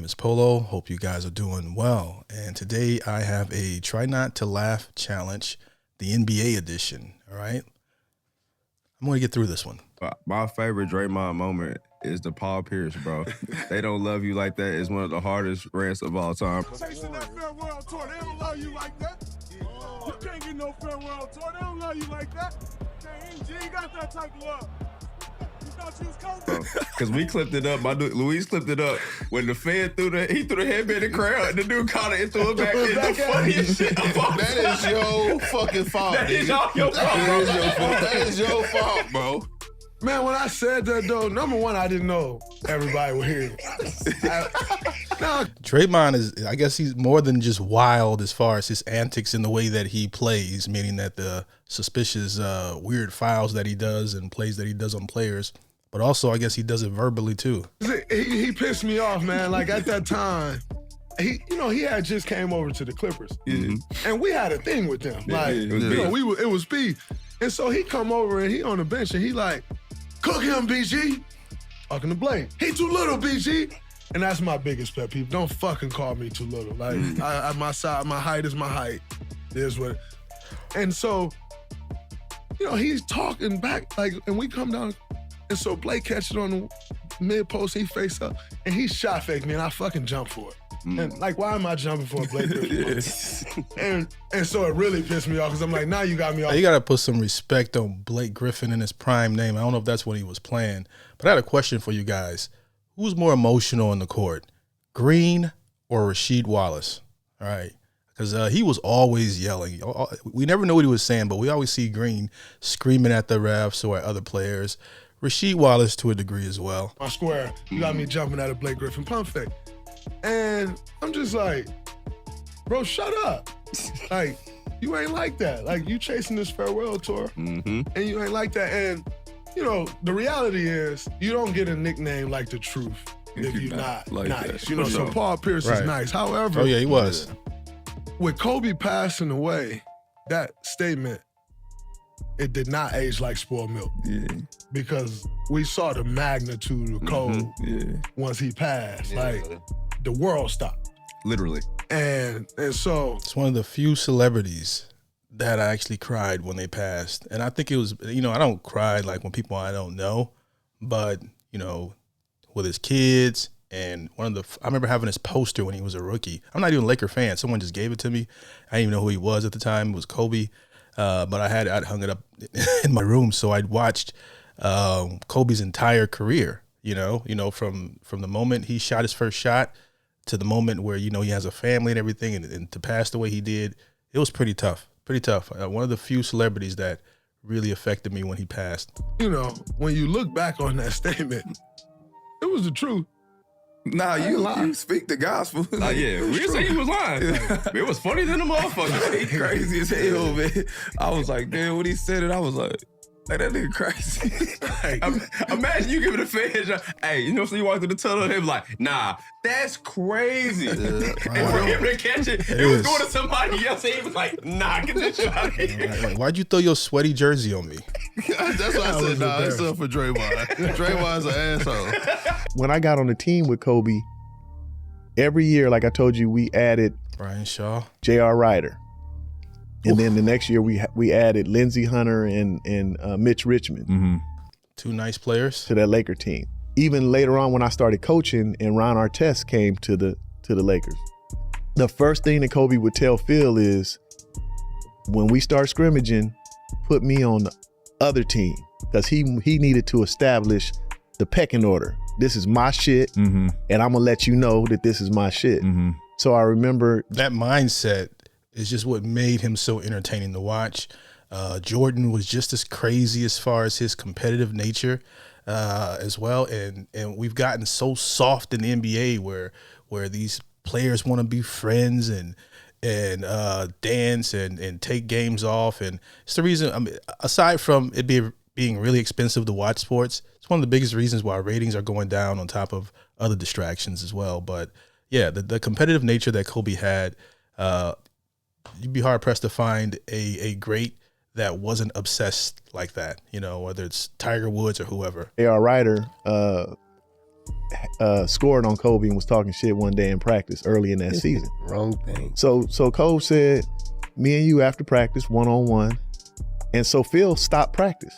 name is Polo. Hope you guys are doing well. And today I have a Try Not to Laugh challenge, the NBA edition. All right. I'm going to get through this one. My favorite Draymond moment is the Paul Pierce, bro. They don't love you like that. It's one of the hardest rants of all time. Chasing that farewell tour, they don't love you like that. You can't get no farewell tour, they don't love you like that. You ain't got that type of love. You thought you was Kobe? Because we clipped it up. My dude Luis clipped it up when the fan threw the headband in the crowd and the dude caught it and threw it back. It's the funniest shit of all time. That is your fucking fault, That is all your fault, That is your fault, bro. Man, when I said that, though, number one, I didn't know everybody would hear it. Draymond is, I guess he's more than just wild as far as his antics in the way that he plays, meaning that the suspicious, weird fouls that he does and plays that he does on players, but also I guess he does it verbally too. He pissed me off, man. Like at that time, he had just came over to the Clippers, and we had a thing with them. Like, it was beef, and so he come over and he on the bench and he like, cook him, BG. Talking to Blake. He too little, BG. And that's my biggest pet peeve. Don't fucking call me too little. Like, my height is my height. There's what. And so, he's talking back, like, and we come down, and so Blake catches it on the mid post, he face up, and he shot faked me, and I fucking jumped for it. And like, why am I jumping for a Blake Griffin? and so it really pissed me off because I'm like, now you got me off. You got to put some respect on Blake Griffin in his prime name. I don't know if that's what he was playing, but I had a question for you guys. Who's more emotional in the court, Green or Rasheed Wallace? All right, because he was always yelling. We never know what he was saying, but we always see Green screaming at the refs or at other players. Rasheed Wallace to a degree as well. My square, you got me jumping at a Blake Griffin pump fake. And I'm just like, bro, shut up. Like, you ain't like that. Like, you chasing this farewell tour, and you ain't like that. And, the reality is, you don't get a nickname like the Truth if you're not like nice. That. So Paul Pierce is nice. However, oh yeah, he was. With Kobe passing away, that statement, it did not age like spoiled milk. Yeah. Because we saw the magnitude of Kobe once he passed. Yeah. Like, the world stopped. Literally. And so it's one of the few celebrities that I actually cried when they passed. And I think it was, I don't cry like when people I don't know, but, with his kids and I remember having his poster when he was a rookie. I'm not even a Laker fan. Someone just gave it to me. I didn't even know who he was at the time. It was Kobe. But I'd hung it up in my room. So I'd watched Kobe's entire career, from the moment he shot his first shot to the moment where, he has a family and everything, and to pass the way he did, it was pretty tough. One of the few celebrities that really affected me when he passed. When you look back on that statement, it was the truth. Nah, you speak the gospel. We didn't say he was lying. It was funny than a motherfucker. He crazy as hell, man. I was like, damn, when he said it, I was like, that nigga crazy. Imagine you giving a fan, hey, so you walk through the tunnel and they be like, nah, that's crazy. And for him to catch it was going to somebody else, and he was like, nah, get this shit out of here. Why'd you throw your sweaty jersey on me? That's why I said, nah, it's up for Draymond. Draymond's an asshole. When I got on the team with Kobe, every year, like I told you, we added Brian Shaw, J.R. Ryder. And then the next year we added Lindsey Hunter and Mitch Richmond. Two nice players to that Laker team. Even later on when I started coaching and Ron Artest came to the Lakers, the first thing that Kobe would tell Phil is, when we start scrimmaging, put me on the other team, because he needed to establish the pecking order. This is my shit, and I'm gonna let you know that this is my shit. So I remember that mindset is just what made him so entertaining to watch. Jordan was just as crazy as far as his competitive nature as well. And we've gotten so soft in the NBA where these players want to be friends and dance and take games off. And it's the reason, aside from it being really expensive to watch sports, it's one of the biggest reasons why ratings are going down, on top of other distractions as well. But yeah, the competitive nature that Kobe had, you'd be hard pressed to find a great that wasn't obsessed like that, whether it's Tiger Woods or whoever. J.R. Ryder, scored on Kobe and was talking shit one day in practice early in that season. Wrong thing. So Kobe said, me and you after practice, one-on-one. And so Phil stopped practice.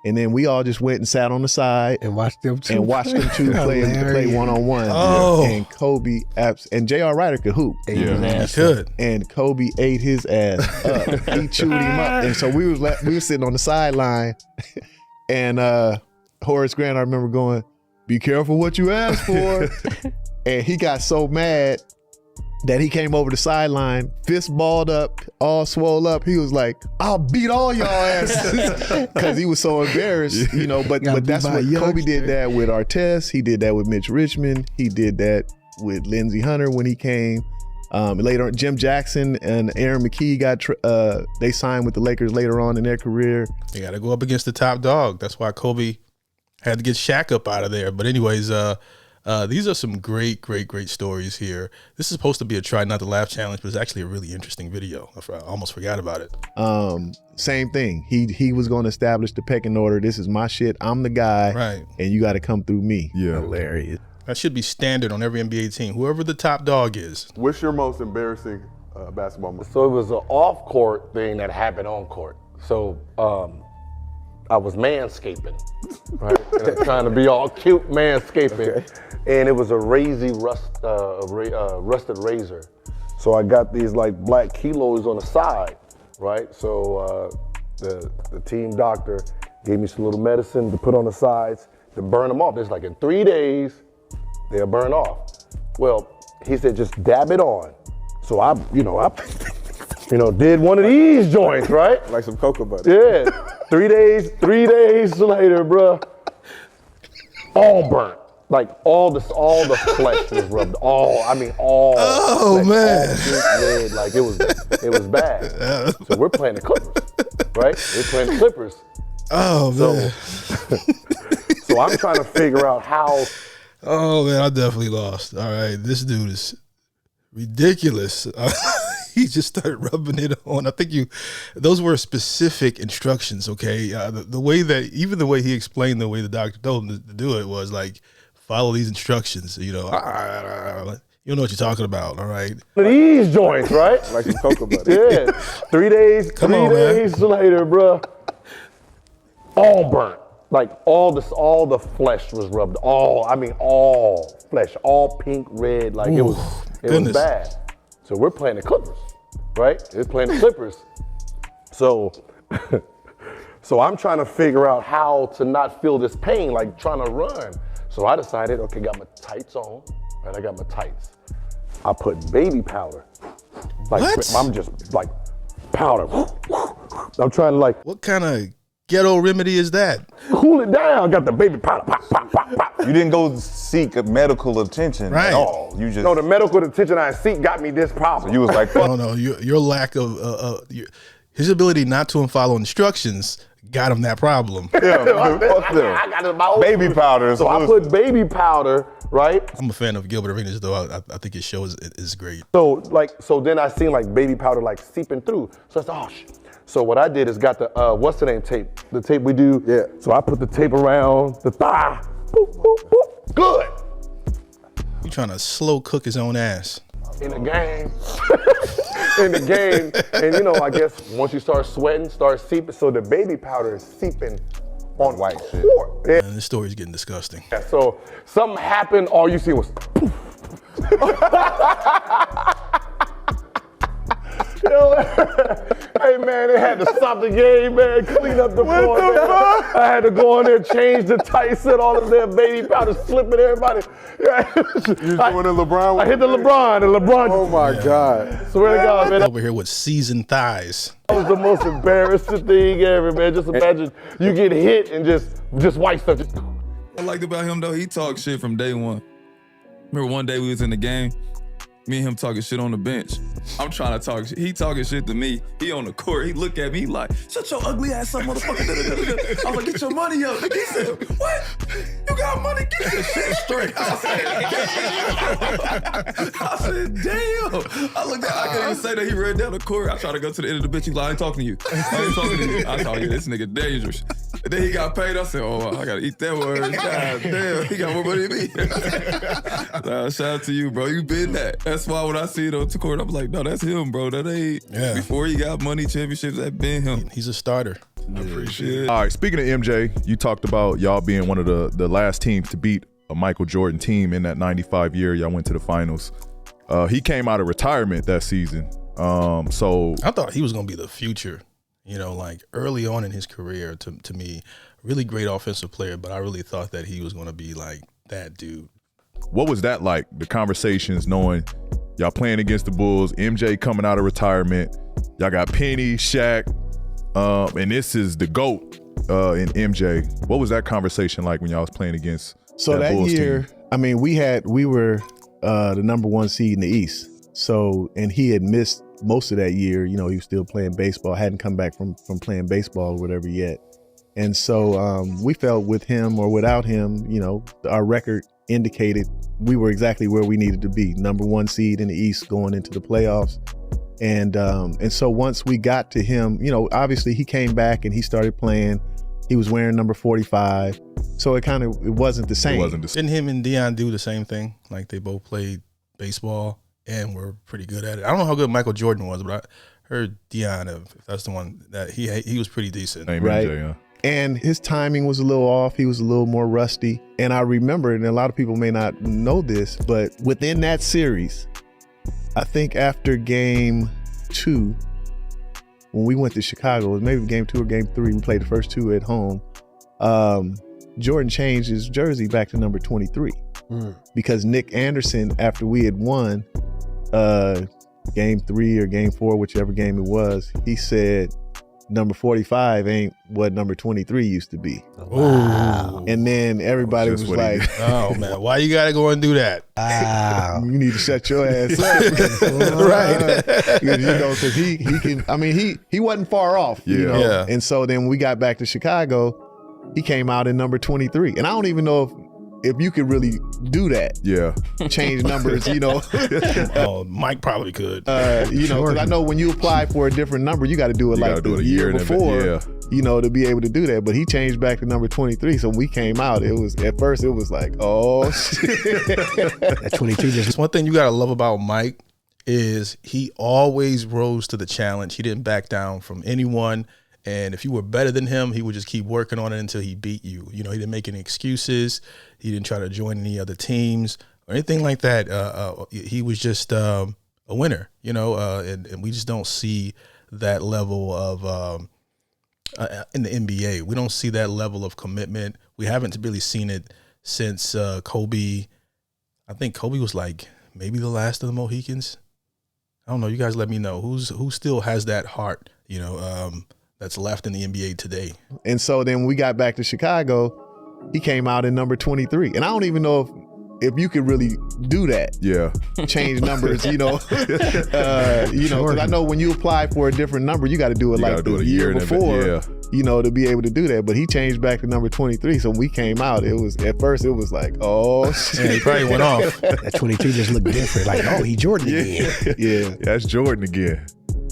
And then we all just went and sat on the side and watched them two play one-on-one. Oh. And Kobe and J.R. Ryder could hoop. He could. And Kobe ate his ass up. He chewed him up. And so we were sitting on the sideline, and Horace Grant, I remember going, "Be careful what you ask for." And he got so mad that he came over the sideline, fist balled up, all swole up. He was like, "I'll beat all y'all asses," because he was so embarrassed, you know. But that's what Kobe did that with Artest. He did that with Mitch Richmond. He did that with Lindsey Hunter when he came. Later on, Jim Jackson and Aaron McKee they signed with the Lakers later on in their career. You got to go up against the top dog. That's why Kobe had to get Shaq up out of there. But anyways, these are some great stories here. This is supposed to be a try not to laugh challenge, but it's actually a really interesting video. I almost forgot about it. Same thing. He was going to establish the pecking order. This is my shit. I'm the guy, right? And you got to come through me. Yeah, hilarious. That should be standard on every NBA team. Whoever the top dog is. What's your most embarrassing basketball moment? So it was an off-court thing that happened on court. So I was manscaping, right? And I'm trying to be all cute manscaping. Okay. And it was a rusted razor. So I got these like black kilos on the side, right? So the team doctor gave me some little medicine to put on the sides to burn them off. It's like in 3 days, they'll burn off. Well, he said, just dab it on. So I did one of these joints, right? Like some cocoa butter. Yeah. 3 days later, bruh, all burnt. Like all the flesh was rubbed. All. Oh, flesh, man. all red, like it was bad. So we're playing the Clippers, right? We're playing the Clippers. Oh, man. So I'm trying to figure out how. Oh, man, I definitely lost. All right, this dude is ridiculous. He just started rubbing it on. I think those were specific instructions, okay? The way he explained the way the doctor told him to do it was like, follow these instructions, you know. You know what you're talking about, all right? These joints, right? Like some cocoa butter. Yeah. 3 days later, bruh, all burnt. Like all the flesh was rubbed. All flesh, all pink, red. Like it was bad. So we're playing the Clippers, right? We're playing the Clippers. So I'm trying to figure out how to not feel this pain, like trying to run. So I decided, okay, got my tights on, right? I got my tights. I put baby powder. Like what? I'm just like powder. I'm trying to like. What kind of ghetto remedy is that? Cool it down. Got the baby powder. Pop, pop, pop, pop. You didn't go seek medical attention at all. You just the medical attention I seek got me this problem. So you was like, no, your lack of his ability not to follow instructions got him that problem. Yeah, I got it about baby powder. So I put baby powder, right? I'm a fan of Gilbert Arenas, though. I think his show is great. So then I seen like baby powder like seeping through. So I said, oh shit. So what I did is got the what's the name tape? The tape we do. Yeah. So I put the tape around the thigh. Boop, boop, boop. Good. You trying to slow cook his own ass. In the game. In the game. And I guess once you start sweating, start seeping. So the baby powder is seeping on white shit. Yeah. Man, this story's getting disgusting. Yeah, so something happened, all you see was poof. Hey man, they had to stop the game, man, clean up the floor, man. I had to go in there, change the tights and all of their baby powder, slipping everybody. You was doing the LeBron? I hit the LeBron, and LeBron. Oh my God. Swear to God, man. Over here with seasoned thighs. That was the most embarrassing thing ever, man. Just imagine you get hit and just white stuff. What I liked about him though, he talked shit from day one. Remember one day we was in the game, me and him talking shit on the bench. I'm trying to talk shit. He talking shit to me. He on the court. He look at me like, shut your ugly ass up, motherfucker. I'm like, get your money up. He said, what? You got money? Get your shit straight. I said, damn. I looked at, I couldn't even say that. He ran down the court. I tried to go to the end of the bench. He's like, I ain't talking to you. I ain't talking to you. I told you, this nigga dangerous. And then he got paid. I said, oh, I gotta eat that word. God damn, he got more money than me. Nah, shout out to you, bro. You been that. That's why when I see it on the court, I'm like, no, that's him, bro. That ain't before he got money championships. That been him. He's a starter. I appreciate it. All right, speaking of MJ, you talked about y'all being one of the last teams to beat a Michael Jordan team in that 95 year. Y'all went to the finals. He came out of retirement that season. So I thought he was going to be the future, like early on in his career to me, really great offensive player, but I really thought that he was going to be like that dude. What was that like, the conversations knowing y'all playing against the Bulls, MJ coming out of retirement, y'all got Penny, Shaq, and this is the GOAT in MJ. What was that conversation like when y'all was playing against that Bulls year team? I mean, we were the number 1 seed in the East. So, and he had missed most of that year. He was still playing baseball, hadn't come back from playing baseball or whatever yet. And so we felt with him or without him, our record indicated we were exactly where we needed to be, number 1 seed in the East going into the playoffs. And so once we got to him, obviously he came back and he started playing. He was wearing number 45. So it wasn't the same. Didn't him and Deion do the same thing? Like they both played baseball and were pretty good at it. I don't know how good Michael Jordan was, but I heard Deion, if that's the one, that he was pretty decent. Right. MJ, yeah. And his timing was a little off. He was a little more rusty. And I remember, and a lot of people may not know this, but within that series, I think after game 2, when we went to Chicago, it was maybe game 2 or game 3, we played the first 2 at home. Jordan changed his jersey back to number 23 because Nick Anderson, after we had won game 3 or game 4, whichever game it was, he said, number 45 ain't what number 23 used to be. Wow. And then everybody was like, oh man, why you gotta go and do that? Wow. You need to shut your ass up. Right. Because he can, I mean, he wasn't far off. Yeah. And so then when we got back to Chicago, he came out in number 23. And I don't even know if you could really do that. Yeah. Change numbers, Oh, Mike probably could. Because I know when you apply for a different number, you got to do it like the year before, to be able to do that. But he changed back to number 23. So when we came out, at first it was like, oh, shit. That 22 just. One thing you got to love about Mike is he always rose to the challenge. He didn't back down from anyone. And if you were better than him, he would just keep working on it until he beat you. He didn't make any excuses. He didn't try to join any other teams or anything like that. He was just a winner, and we just don't see that level of in the NBA. We don't see that level of commitment. We haven't really seen it since Kobe. I think Kobe was like maybe the last of the Mohicans. I don't know. You guys let me know who still has that heart, that's left in the NBA today. And so then when we got back to Chicago, he came out in number 23. And I don't even know if you could really do that. Yeah. Change numbers, because I know when you apply for a different number, you got to do it like the year before, to be able to do that. But he changed back to number 23. So when we came out, at first it was like, oh, shit. Yeah, he probably went off. That 22 just looked different. Like, oh, he Jordan again. Yeah. That's Jordan again.